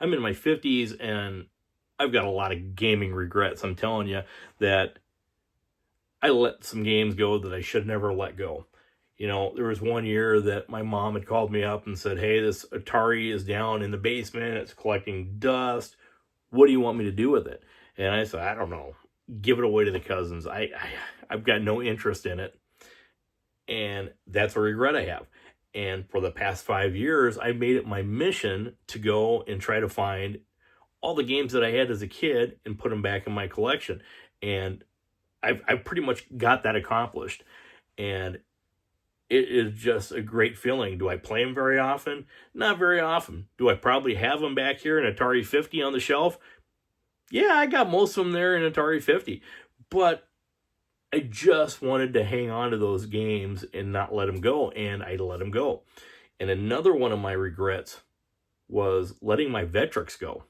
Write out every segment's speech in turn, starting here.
I'm in my 50s and I've got a lot of gaming regrets. I'm telling you that I let some games go that I should never let go. You know, there was one year that my mom had called me up and said, hey, this Atari is down in the basement. It's collecting dust. What do you want me to do with it? And I said, I don't know. Give it away to the cousins. I've got no interest in it. And that's a regret I have. And for the past 5 years, I made it my mission to go and try to find all the games that I had as a kid and put them back in my collection. And I've pretty much got that accomplished. And it is just a great feeling. Do I play them very often? Not very often. Do I probably have them back here in Atari 50 on the shelf? Yeah, I got most of them there in Atari 50. But I just wanted to hang on to those games and not let them go, and I let them go. And another one of my regrets was letting my Vectrex go.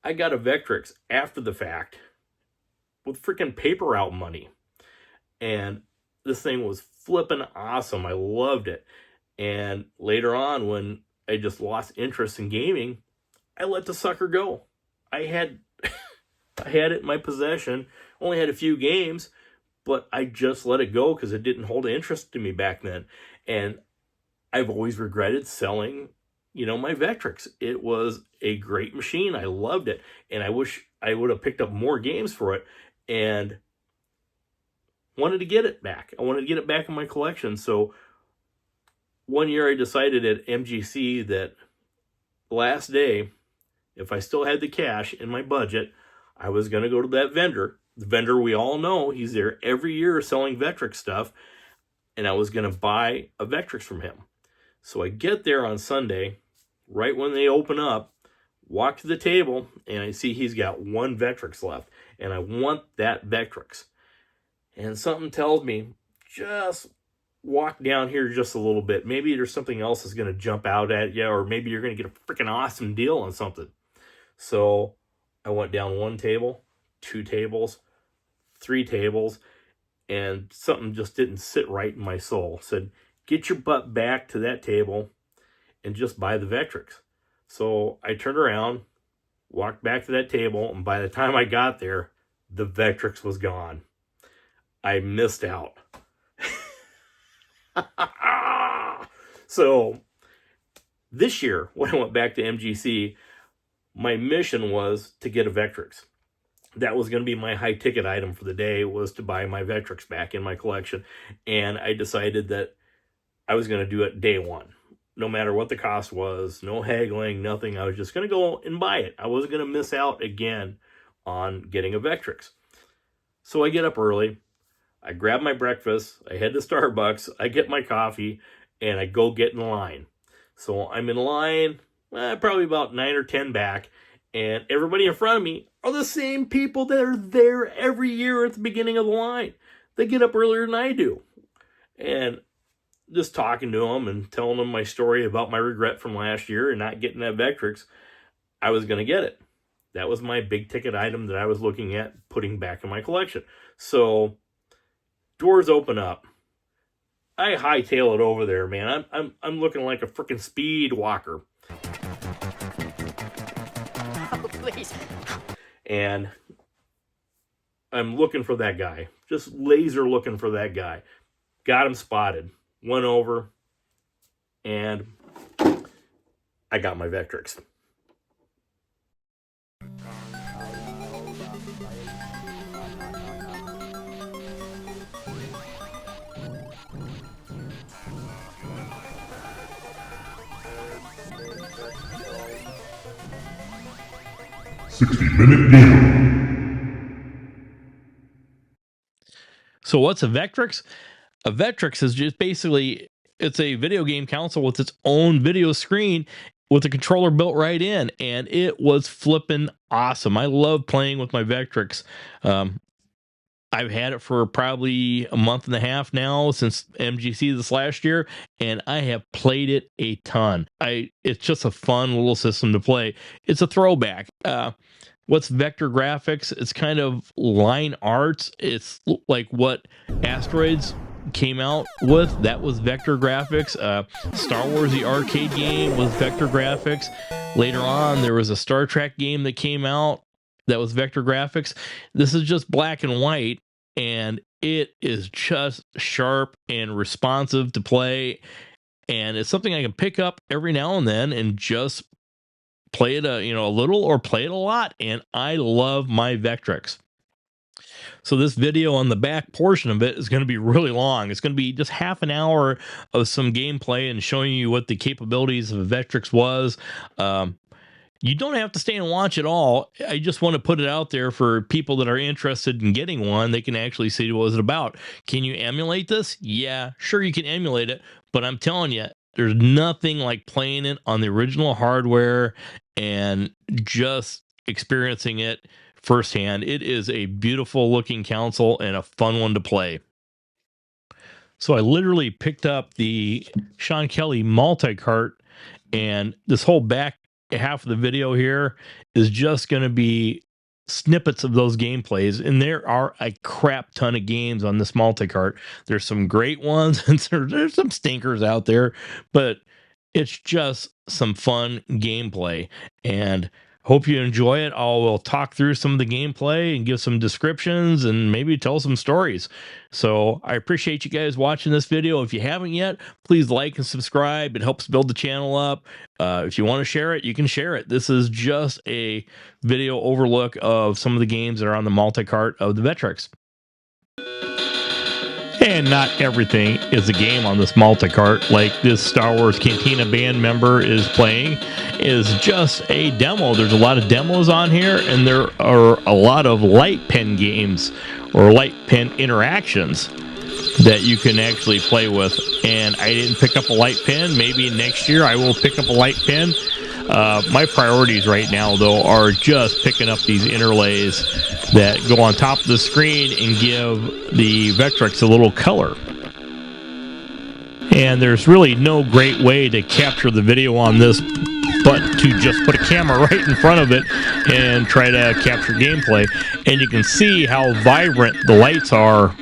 I got a Vectrex after the fact with freaking paper route money. And this thing was flipping awesome. I loved it. And later on, when I just lost interest in gaming, I let the sucker go. I had it in my possession, only had a few games, but I just let it go because it didn't hold interest to me back then. And I've always regretted selling, my Vectrex. It was a great machine. I loved it. And I wish I would have picked up more games for it and wanted to get it back. I wanted to get it back in my collection. So one year I decided at MGC that last day, if I still had the cash in my budget, I was going to go to that vendor. The vendor we all know, he's there every year selling Vectrex stuff, and I was going to buy a Vectrex from him. So I get there on Sunday, right when they open up, walk to the table, and I see he's got one Vectrex left, and I want that Vectrex. And something tells me, just walk down here just a little bit. Maybe there's something else that's going to jump out at you, or maybe you're going to get a freaking awesome deal on something. So I went down one table, 2 tables, 3 tables, and something just didn't sit right in my soul. Said, get your butt back to that table and just buy the Vectrex. So I turned around, walked back to that table, and by the time I got there, the Vectrex was gone. I missed out. So this year, when I went back to MGC, my mission was to get a Vectrex. That was going to be my high ticket item for the day, was to buy my Vectrex back in my collection. And I decided that I was going to do it day one. No matter what the cost was, no haggling, nothing. I was just going to go and buy it. I wasn't going to miss out again on getting a Vectrex. So I get up early. I grab my breakfast. I head to Starbucks. I get my coffee, and I go get in line. So I'm in line, probably about 9 or 10 back. And everybody in front of me are the same people that are there every year at the beginning of the line. They get up earlier than I do. And just talking to them and telling them my story about my regret from last year and not getting that Vectrex, I was going to get it. That was my big ticket item that I was looking at putting back in my collection. So doors open up. I hightail it over there, man. I'm looking like a freaking speed walker. Please. And I'm looking for that guy. Just laser looking for that guy. Got him spotted. Went over. And I got my Vectrex. $60-minute game. So what's a Vectrex? A Vectrex is just basically, it's a video game console with its own video screen with a controller built right in, and it was flipping awesome. I love playing with my Vectrex. I've had it for probably a month and a half now since MGC this last year, and I have played it a ton. It's just a fun little system to play. It's a throwback. What's vector graphics? It's kind of line arts. It's like what Asteroids came out with. That was vector graphics. Star Wars the arcade game was vector graphics. Later on, there was a Star Trek game that came out that was vector graphics. This is just black and white, and it is just sharp and responsive to play, and it's something I can pick up every now and then and just play it a little or play it a lot, and I love my Vectrex. So this video on the back portion of it is going to be really long. It's going to be just half an hour of some gameplay and showing you what the capabilities of a Vectrex was. You don't have to stay and watch it all. I just want to put it out there for people that are interested in getting one. They can actually see what it's about. Can you emulate this? Yeah, sure you can emulate it, but I'm telling you, there's nothing like playing it on the original hardware and just experiencing it firsthand. It is a beautiful looking console and a fun one to play. So I literally picked up the Sean Kelly multi-cart, and this whole back half of the video here is just going to be snippets of those gameplays, and there are a crap ton of games on this multi-cart. There's some great ones and there's some stinkers out there, but it's just some fun gameplay, and hope you enjoy it. We'll talk through some of the gameplay and give some descriptions and maybe tell some stories. So I appreciate you guys watching this video. If you haven't yet, please like and subscribe. It helps build the channel up. If you want to share it, you can share it. This is just a video overlook of some of the games that are on the multi-cart of the Vectrex. And not everything is a game on this multi-cart. Like this Star Wars Cantina band member is playing is just a demo. There's a lot of demos on here, and there are a lot of light pen games or light pen interactions that you can actually play with. And I didn't pick up a light pen. Maybe next year I will pick up a light pen. My priorities right now, though, are just picking up these interlays that go on top of the screen and give the Vectrex a little color. And there's really no great way to capture the video on this but to just put a camera right in front of it and try to capture gameplay. And you can see how vibrant the lights are,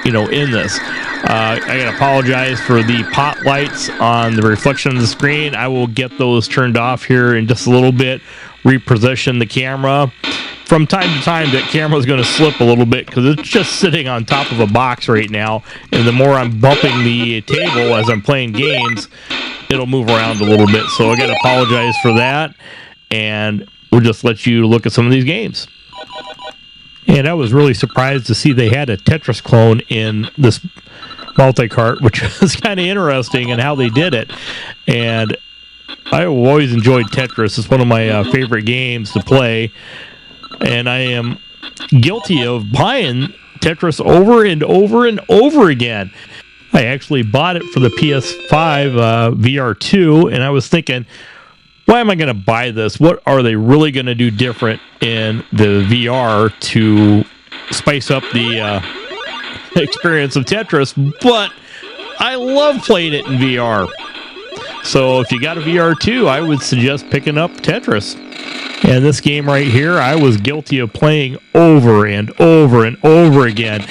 in this. I gotta apologize for the pot lights on the reflection of the screen. I will get those turned off here in just a little bit, reposition the camera. From time to time, that camera is going to slip a little bit because it's just sitting on top of a box right now, and the more I'm bumping the table as I'm playing games, it'll move around a little bit. So I gotta apologize for that, and we'll just let you look at some of these games. And I was really surprised to see they had a Tetris clone in this multi-cart, which was kind of interesting in how they did it. And I always enjoyed Tetris. It's one of my favorite games to play, and I am guilty of buying Tetris over and over and over again. I actually bought it for the PS5 VR2, and I was thinking, why am I going to buy this? What are they really going to do different in the VR to spice up the experience of Tetris? But I love playing it in VR. So if you got a VR2, I would suggest picking up Tetris. And this game right here, I was guilty of playing over and over and over again.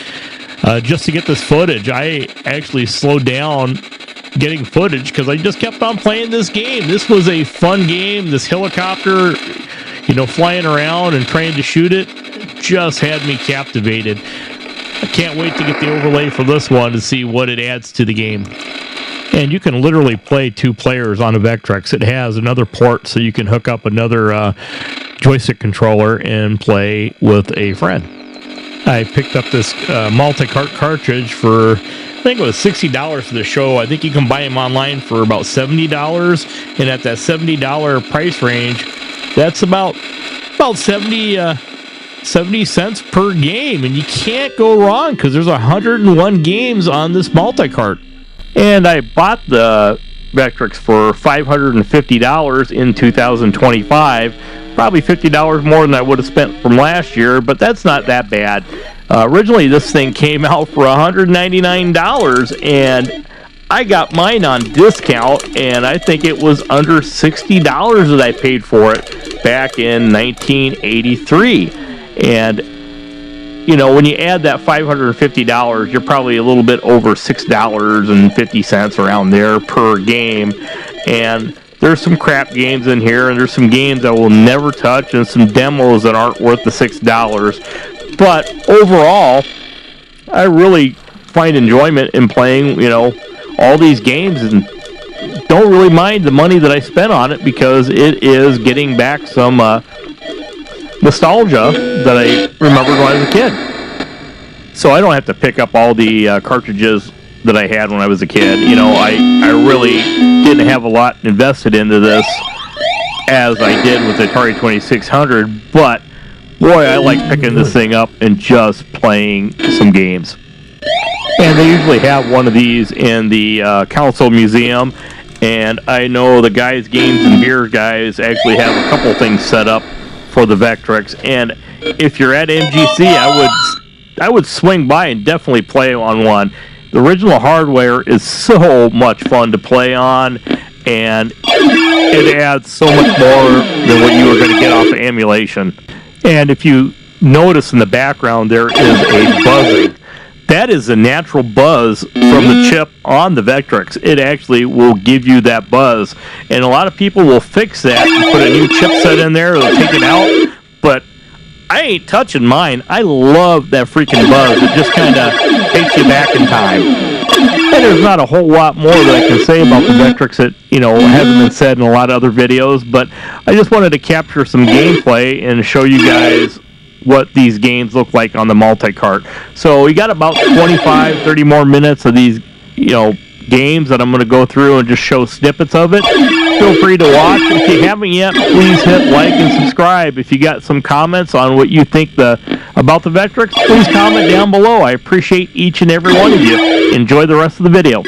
Just to get this footage, I actually slowed down getting footage because I just kept on playing this game. This was a fun game. This helicopter, flying around and trying to shoot it just had me captivated. I can't wait to get the overlay for this one to see what it adds to the game. And you can literally play 2 players on a Vectrex. It has another port so you can hook up another joystick controller and play with a friend. I picked up this multi-cart cartridge for, I think it was $60 for the show. I think you can buy them online for about $70. And at that $70 price range, that's about 70 cents per game. And you can't go wrong because there's 101 games on this multi-cart. And I bought the Vectrex for $550 in 2025. Probably $50 more than I would have spent from last year, but that's not that bad. Originally, this thing came out for $199, and I got mine on discount, and I think it was under $60 that I paid for it back in 1983. And you know, when you add that $550, you're probably a little bit over $6.50 around there per game. And there's some crap games in here, and there's some games I will never touch, and some demos that aren't worth the $6. But overall, I really find enjoyment in playing, you know, all these games, and don't really mind the money that I spent on it, because it is getting back some nostalgia that I remembered when I was a kid. So I don't have to pick up all the cartridges that I had when I was a kid. You know, I really didn't have a lot invested into this as I did with the Atari 2600, but boy, I like picking this thing up and just playing some games. And they usually have one of these in the console museum, and I know the guys, Games and Beers guys, actually have a couple things set up for the Vectrex. And if you're at MGC, I would swing by and definitely play on one. The original hardware is so much fun to play on, and it adds so much more than what you were going to get off of emulation. And if you notice in the background, there is a buzzing. That is a natural buzz from the chip on the Vectrex. It actually will give you that buzz. And a lot of people will fix that and put a new chipset in there, they'll take it out. But I ain't touching mine. I love that freaking buzz. It just kind of takes you back in time. And there's not a whole lot more that I can say about the Vectrex that, you know, hasn't been said in a lot of other videos. But I just wanted to capture some gameplay and show you guys what these games look like on the multi-cart. So we got about 25-30 more minutes of these, you know, games that I'm going to go through and just show snippets of it. Feel free to watch. If you haven't yet, please hit like and subscribe. If you got some comments on what you think about the Vectrex, please comment down below. I appreciate each and every one of you. Enjoy the rest of the video.